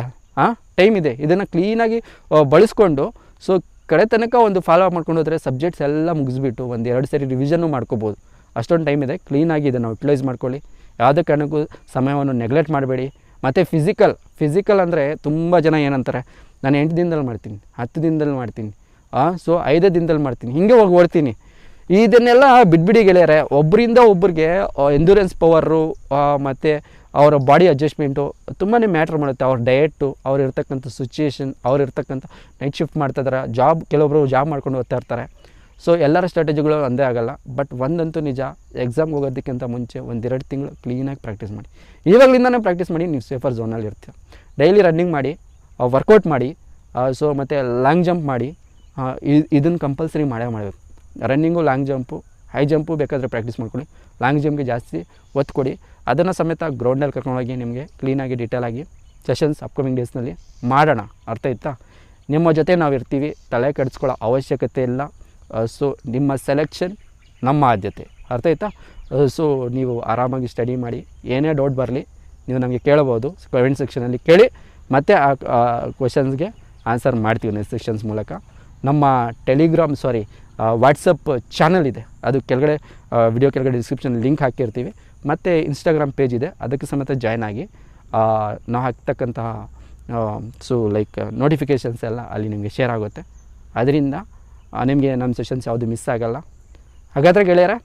ಟೈಮ್ ಇದೆ, ಇದನ್ನು ಕ್ಲೀನಾಗಿ ಬಳಸ್ಕೊಂಡು ಸೊ ಕಡೆ ತನಕ ಒಂದು ಫಾಲೋ ಅಪ್ ಮಾಡ್ಕೊಂಡು ಹೋದರೆ ಸಬ್ಜೆಕ್ಟ್ಸ್ ಎಲ್ಲ ಮುಗಿಸ್ಬಿಟ್ಟು 1-2 ಸರಿ ರಿವಿಷನ್ನು ಮಾಡ್ಕೋಬೋದು. ಅಷ್ಟೊಂದು ಟೈಮ್ ಇದೆ. ಕ್ಲೀನಾಗಿ ಇದನ್ನು ಯುಟಿಲೈಸ್ ಮಾಡ್ಕೊಳ್ಳಿ. ಯಾವುದೇ ಕಾರಣಕ್ಕೂ ಸಮಯವನ್ನು ನೆಗ್ಲೆಕ್ಟ್ ಮಾಡಬೇಡಿ. ಮತ್ತು ಫಿಸಿಕಲ್ ಅಂದರೆ ತುಂಬ ಜನ ಏನಂತಾರೆ, ನಾನು 8 ದಿನದಲ್ಲಿ ಮಾಡ್ತೀನಿ, 10 ದಿನದಲ್ಲಿ ಮಾಡ್ತೀನಿ, ಸೊ 5 ದಿನದಲ್ಲಿ ಮಾಡ್ತೀನಿ, ಹೀಗೆ ಹೋಗಿ ಓಡ್ತೀನಿ. ಇದನ್ನೆಲ್ಲ ಬಿಟ್ಬಿಡಿ ಗೆಳೆಯರೆ. ಒಬ್ಬರಿಂದ ಒಬ್ಬರಿಗೆ ಎಂಡ್ಯೂರೆನ್ಸ್ ಪವರು ಮತ್ತು ಅವರ ಬಾಡಿ ಅಡ್ಜಸ್ಟ್ಮೆಂಟು ತುಂಬಾ ಮ್ಯಾಟ್ರ್ ಮಾಡುತ್ತೆ. ಅವ್ರ ಡಯೆಟ್ಟು, ಅವ್ರು ಇರ್ತಕ್ಕಂಥ ಸಿಚುಯೇಷನ್, ಅವ್ರು ಇರ್ತಕ್ಕಂಥ ನೈಟ್ ಶಿಫ್ಟ್ ಮಾಡ್ತಾಯಿದ್ದಾರೆ, ಕೆಲವೊಬ್ಬರು ಜಾಬ್ ಮಾಡ್ಕೊಂಡು ಓದ್ತಾ ಇರ್ತಾರೆ. ಸೊ ಎಲ್ಲರ ಸ್ಟ್ರಾಟಜಿಗಳು ಒಂದೇ ಆಗೋಲ್ಲ. ಬಟ್ ಒಂದಂತೂ ನಿಜ, ಎಕ್ಸಾಮ್ಗೆ ಹೋಗೋದಕ್ಕಿಂತ ಮುಂಚೆ 1-2 ತಿಂಗಳು ಕ್ಲೀನಾಗಿ ಪ್ರಾಕ್ಟೀಸ್ ಮಾಡಿ. ಇವಾಗಲಿಂದನೇ ಪ್ರಾಕ್ಟೀಸ್ ಮಾಡಿ, ನೀವು ಸೇಫರ್ ಝೋನಲ್ಲಿ ಇರ್ತೀರ. ಡೈಲಿ ರನ್ನಿಂಗ್ ಮಾಡಿ, ವರ್ಕೌಟ್ ಮಾಡಿ, ಸೊ ಮತ್ತು ಲಾಂಗ್ ಜಂಪ್ ಮಾಡಿ. ಇದನ್ನು ಕಂಪಲ್ಸರಿ ಮಾಡಬೇಕು. Running, long jump, high jump ಬೇಕಾದರೆ ಪ್ರಾಕ್ಟೀಸ್ ಮಾಡ್ಕೊಳ್ಳಿ. ಲಾಂಗ್ ಜಂಪ್ಗೆ ಜಾಸ್ತಿ ಒತ್ತು ಕೊಡಿ. ಅದನ್ನು ಸಮೇತ ಗ್ರೌಂಡಲ್ಲಿ ಕರ್ಕೊಂಡೋಗಿ ನಿಮಗೆ ಕ್ಲೀನಾಗಿ ಡೀಟೇಲಾಗಿ ಸೆಷನ್ಸ್ ಅಪ್ಕಮಿಂಗ್ ಡೇಸ್ನಲ್ಲಿ ಮಾಡೋಣ, ಅರ್ಥ ಆಯ್ತಾ? ನಿಮ್ಮ ಜೊತೆ ನಾವು ಇರ್ತೀವಿ, ತಲೆ ಕೆಡಿಸ್ಕೊಳ್ಳೋ ಅವಶ್ಯಕತೆ ಇಲ್ಲ. ಸೊ ನಿಮ್ಮ ಸೆಲೆಕ್ಷನ್ ನಮ್ಮ ಆದ್ಯತೆ, ಅರ್ಥ ಆಯ್ತಾ? ಸೊ ನೀವು ಆರಾಮಾಗಿ ಸ್ಟಡಿ ಮಾಡಿ. ಏನೇ ಡೌಟ್ ಬರಲಿ ನೀವು ನಮಗೆ ಕೇಳಬಹುದು, ಕಮೆಂಟ್ ಸೆಕ್ಷನಲ್ಲಿ ಕೇಳಿ. ಮತ್ತು ಆ ಕ್ವೆಶನ್ಸ್ಗೆ ಆನ್ಸರ್ ಮಾಡ್ತೀವಿ ನೆಕ್ಸ್ಟ್ ಸೆಷನ್ಸ್ ಮೂಲಕ. ನಮ್ಮ ವಾಟ್ಸಪ್ ಚಾನಲ್ ಇದೆ, ಅದು ಕೆಳಗಡೆ ವಿಡಿಯೋ ಕೆಳಗಡೆ ಡಿಸ್ಕ್ರಿಪ್ಷನ್ ಲಿಂಕ್ ಹಾಕಿರ್ತೀವಿ. ಮತ್ತು ಇನ್ಸ್ಟಾಗ್ರಾಮ್ ಪೇಜ್ ಇದೆ, ಅದಕ್ಕೆ ಸಮೇತ ಜಾಯ್ನ್ ಆಗಿ. ನಾವು ಹಾಕ್ತಕ್ಕಂತಹ ನೋಟಿಫಿಕೇಷನ್ಸ್ ಎಲ್ಲ ಅಲ್ಲಿ ನಿಮಗೆ ಶೇರ್ ಆಗುತ್ತೆ. ಅದರಿಂದ ನಿಮಗೆ ನಮ್ಮ ಸೆಷನ್ಸ್ ಯಾವುದು ಮಿಸ್ ಆಗೋಲ್ಲ. ಹಾಗಾದರೆ ಗೆಳೆಯರೆ,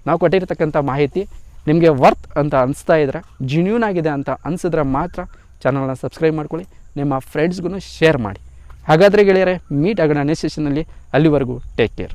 ನಾವು ಕೊಟ್ಟಿರ್ತಕ್ಕಂಥ ಮಾಹಿತಿ ನಿಮಗೆ ವರ್ತ್ ಅಂತ ಅನಿಸ್ತಾ ಇದ್ದರೆ, ಜೆನ್ಯೂನ್ ಆಗಿದೆ ಅಂತ ಅನಿಸಿದ್ರೆ ಮಾತ್ರ ಚಾನಲ್ನ ಸಬ್ಸ್ಕ್ರೈಬ್ ಮಾಡ್ಕೊಳ್ಳಿ, ನಿಮ್ಮ ಫ್ರೆಂಡ್ಸ್ಗೂ ಶೇರ್ ಮಾಡಿ. ಹಾಗಾದರೆ ಗೆಳೆಯರೆ, ಮೀಟ್ ಆಗೋಣ ನೆಕ್ಸ್ಟ್ ಸೆಷನ್ನಲ್ಲಿ. ಅಲ್ಲಿವರೆಗೂ ಟೇಕ್ ಕೇರ್.